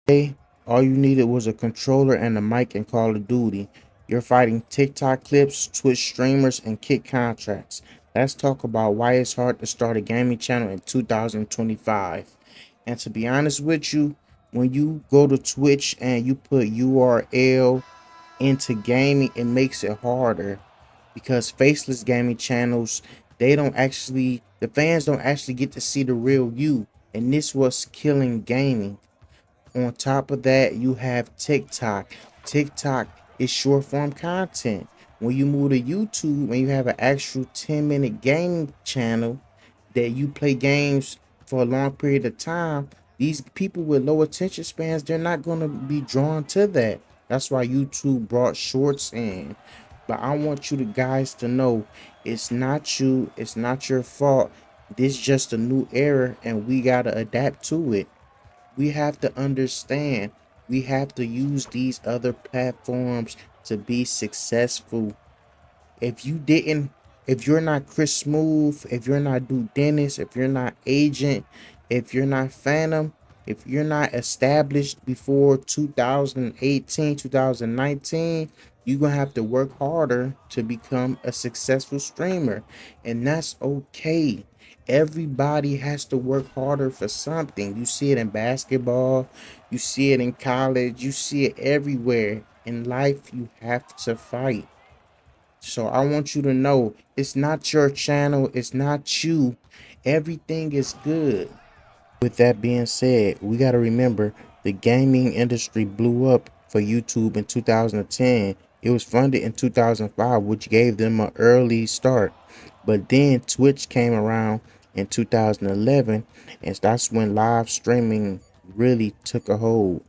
Hey, all you needed was a controller and a mic and Call of Duty. You're fighting TikTok clips, Twitch streamers, and kick contracts. Let's talk about why it's hard to start a gaming channel in 2025. And to be honest with you, when you go to Twitch and you put URL into gaming, it makes it harder because faceless gaming channels, the fans don't actually get to see the real you. And this was killing gaming. On top of that, you have TikTok. TikTok is short form content. When you move to YouTube, when you have an actual 10-minute game channel that you play games for a long period of time, these people with low attention spans, they're not going to be drawn to that. That's why YouTube brought shorts in. But I want you guys to know it's not you, it's not your fault. This is just a new era and we got to adapt to it. We have to understand we have to use these other platforms to be successful. If you didn't, if you're not Chris Smooth, if you're not Duke Dennis, if you're not Agent, if you're not Phantom, if you're not established before 2018, 2019, you're gonna have to work harder to become a successful streamer. And that's okay. Everybody has to work harder for something. You see it in basketball, you see it in college, you see it everywhere. In life, you have to fight. So I want you to know it's not your channel, it's not you. Everything is good. With that being said, we got to remember the gaming industry blew up for YouTube in 2010. It was funded in 2005, which gave them an early start. But then Twitch came around in 2011, and that's when live streaming really took a hold.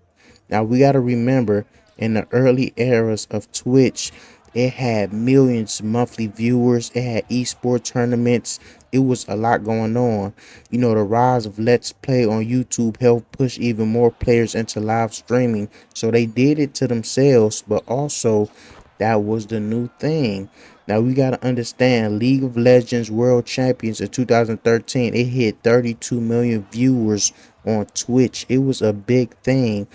Now we got to remember in the early eras of Twitch, it had millions monthly viewers. It had esports tournaments. It was a lot going on. You know, the rise of Let's Play on YouTube helped push even more players into live streaming. So they did it to themselves, but also that was the new thing. Now we got to understand League of Legends World Champions in 2013, it hit 32 million viewers on Twitch. It was a big thing.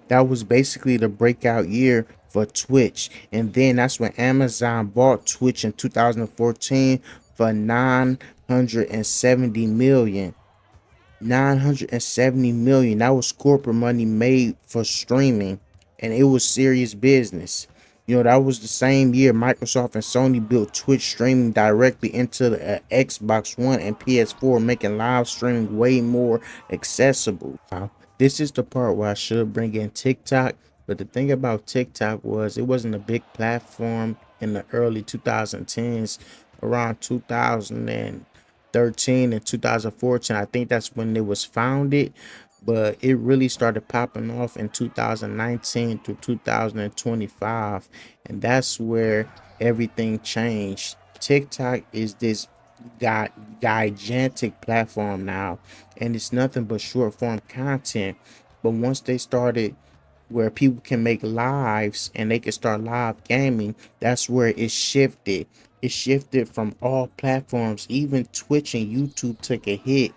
That was basically the breakout year for Twitch. And then that's when Amazon bought Twitch in 2014 for 970 million. 970 million. That was corporate money made for streaming, and it was serious business. You know, that was the same year Microsoft and Sony built Twitch streaming directly into the Xbox One and PS4, making live streaming way more accessible. Now, this is the part where I should bring in TikTok, but the thing about TikTok was it wasn't a big platform in the early 2010s, around 2013 and 2014. I think that's when it was founded, but it really started popping off in 2019 to 2025, and that's where everything changed. TikTok is this gigantic platform now, and it's nothing but short form content. But once they started where people can make lives and they can start live gaming, that's where it shifted. It shifted from all platforms. Even Twitch and YouTube took a hit,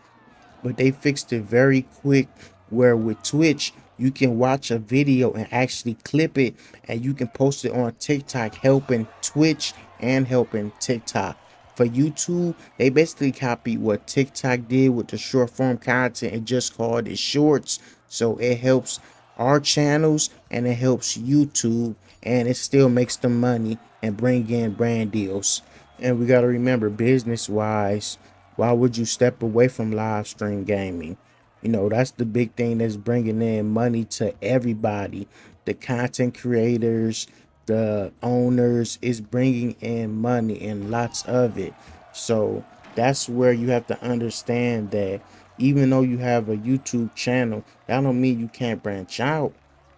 but they fixed it very quick. Where with Twitch, you can watch a video and actually clip it, and you can post it on TikTok, helping Twitch and helping TikTok. For YouTube, they basically copied what TikTok did with the short form content and just called it shorts. So it helps our channels and it helps YouTube, and it still makes them money and bring in brand deals. And we got to remember, business wise, why would you step away from live stream gaming? You know, that's the big thing that's bringing in money to everybody. The content creators, the owners is bringing in money and lots of it. So that's where you have to understand that even though you have a YouTube channel, that don't mean you can't branch out.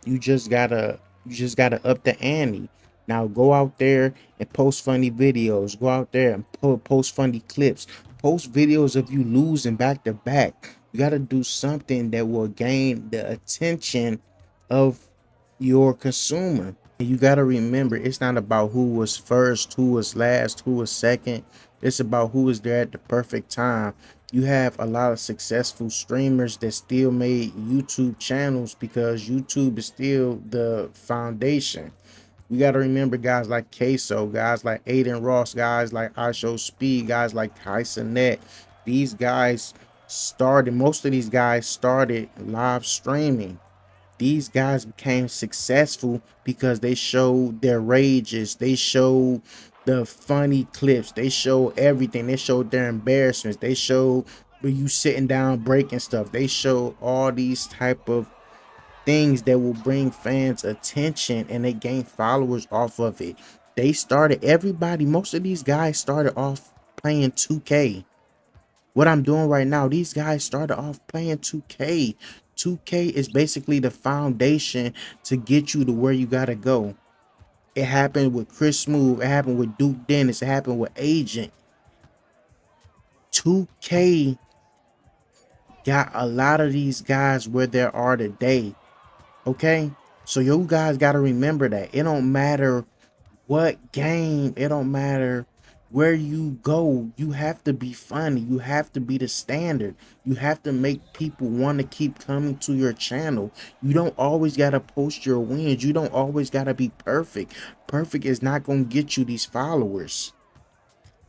You just gotta up the ante. Now go out there and post funny videos. Go out there and post funny clips. Post videos of you losing back to back. You got to do something that will gain the attention of your consumer. You got to remember, it's not about who was first, who was last, who was second. It's about who was there at the perfect time. You have a lot of successful streamers that still made YouTube channels because YouTube is still the foundation. You got to remember guys like Queso, guys like Aiden Ross, guys like iShow Speed, guys like Tyson Net. These guys started, most of these guys started live streaming. These guys became successful because they showed their rages, they showed the funny clips, they showed everything, they showed their embarrassments, they showed where you sitting down breaking stuff, they showed all these type of things that will bring fans attention and they gain followers off of it. They started, everybody, most of these guys started off playing 2K. What I'm doing right now, these guys started off playing 2K. 2K is basically the foundation to get you to where you gotta go. It happened with Chris Smooth, it happened with Duke Dennis, it happened with Agent. 2K got a lot of these guys where they are today. Okay? So you guys gotta remember that. It don't matter what game, it don't matter where you go, you have to be funny, you have to be the standard, you have to make people want to keep coming to your channel. You don't always got to post your wins, you don't always got to be perfect. Perfect is not going to get you these followers.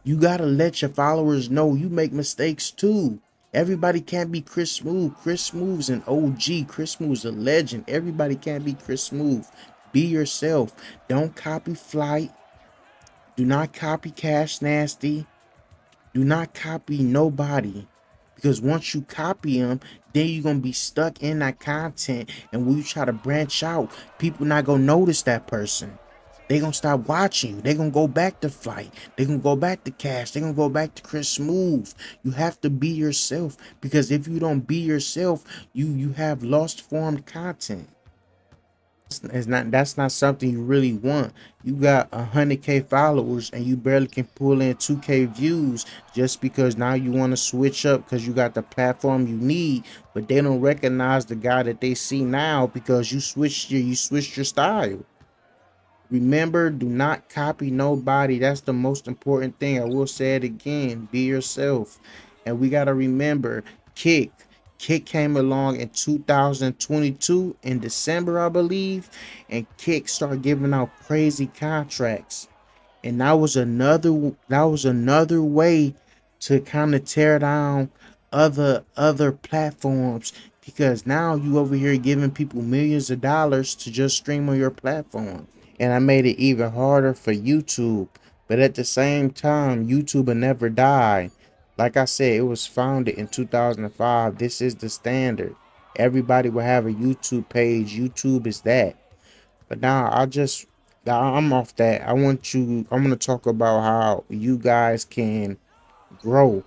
You got to let your followers know you make mistakes too. Everybody can't be Chris Smooth. Chris Smooth's an OG. Chris Smooth's a legend. Everybody can't be Chris Smooth. Be yourself. Don't copy Flight. Do not copy Cash Nasty. Do not copy nobody. Because once you copy them, then you're going to be stuck in that content. And when you try to branch out, people not going to notice that person. They going to stop watching you. They going to go back to Flight. They going to go back to Cash. They going to go back to Chris Smooth. You have to be yourself. Because if you don't be yourself, you have lost formed content. That's not something you really want. You got 100K followers and you barely can pull in 2K views just because now you want to switch up because you got the platform you need, but they don't recognize the guy that they see now because you switched your style. Remember, do not copy nobody. That's the most important thing. I will say it again. Be yourself. And we got to remember, Kick. Kick came along in 2022 in December, I believe. And Kick started giving out crazy contracts. And that was another way to kind of tear down other platforms because now you over here giving people millions of dollars to just stream on your platform. And I made it even harder for YouTube. But at the same time, YouTube will never die. Like I said, it was founded in 2005. This is the standard. Everybody will have a YouTube page. YouTube is that. But now I'm off that. I'm gonna talk about how you guys can grow.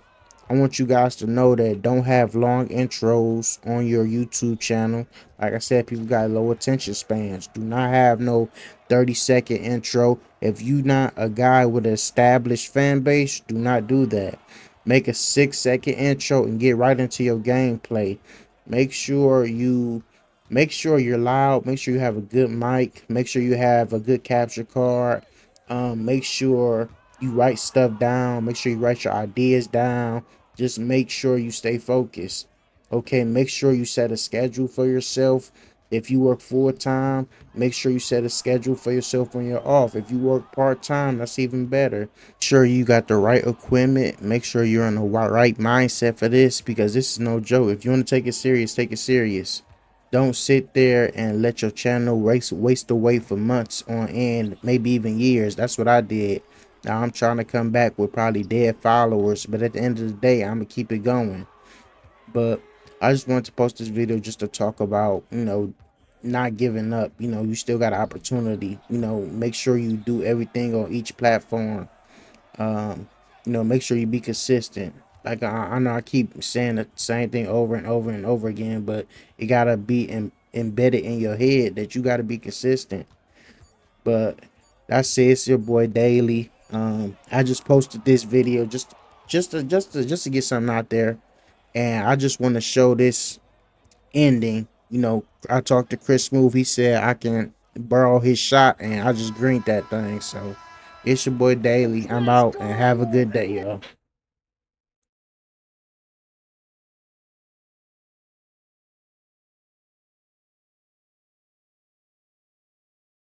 I want you guys to know that don't have long intros on your YouTube channel. Like I said, people got low attention spans. Do not have no 30-second intro. If you not a guy with an established fan base, do not do that. Make a 6-second intro and get right into your gameplay. Make sure you make sure you're loud. Make sure you have a good mic. Make sure you have a good capture card. Make sure you write stuff down. Make sure you write your ideas down. Just make sure you stay focused. Okay, make sure you set a schedule for yourself. If you work full time, make sure you set a schedule for yourself when you're off. If you work part time, that's even better. Sure you got the right equipment. Make sure you're in the right mindset for this because this is no joke. If you want to take it serious, take it serious. Don't sit there and let your channel waste away for months on end, maybe even years. That's what I did. Now I'm trying to come back with probably dead followers, but at the end of the day, I'm gonna keep it going. But I just wanted to post this video just to talk about, not giving up. You still got an opportunity. Make sure you do everything on each platform. Um, make sure you be consistent. Like I know I keep saying the same thing over and over and over again, but it gotta be embedded in your head that you gotta be consistent. But that's it. It's your boy Daily. I just posted this video just to get something out there, and I just want to show this ending. I talked to Chris Smooth. He said I can borrow his shot, and I just greened that thing. So it's your boy Daily. I'm out, and have a good day, y'all.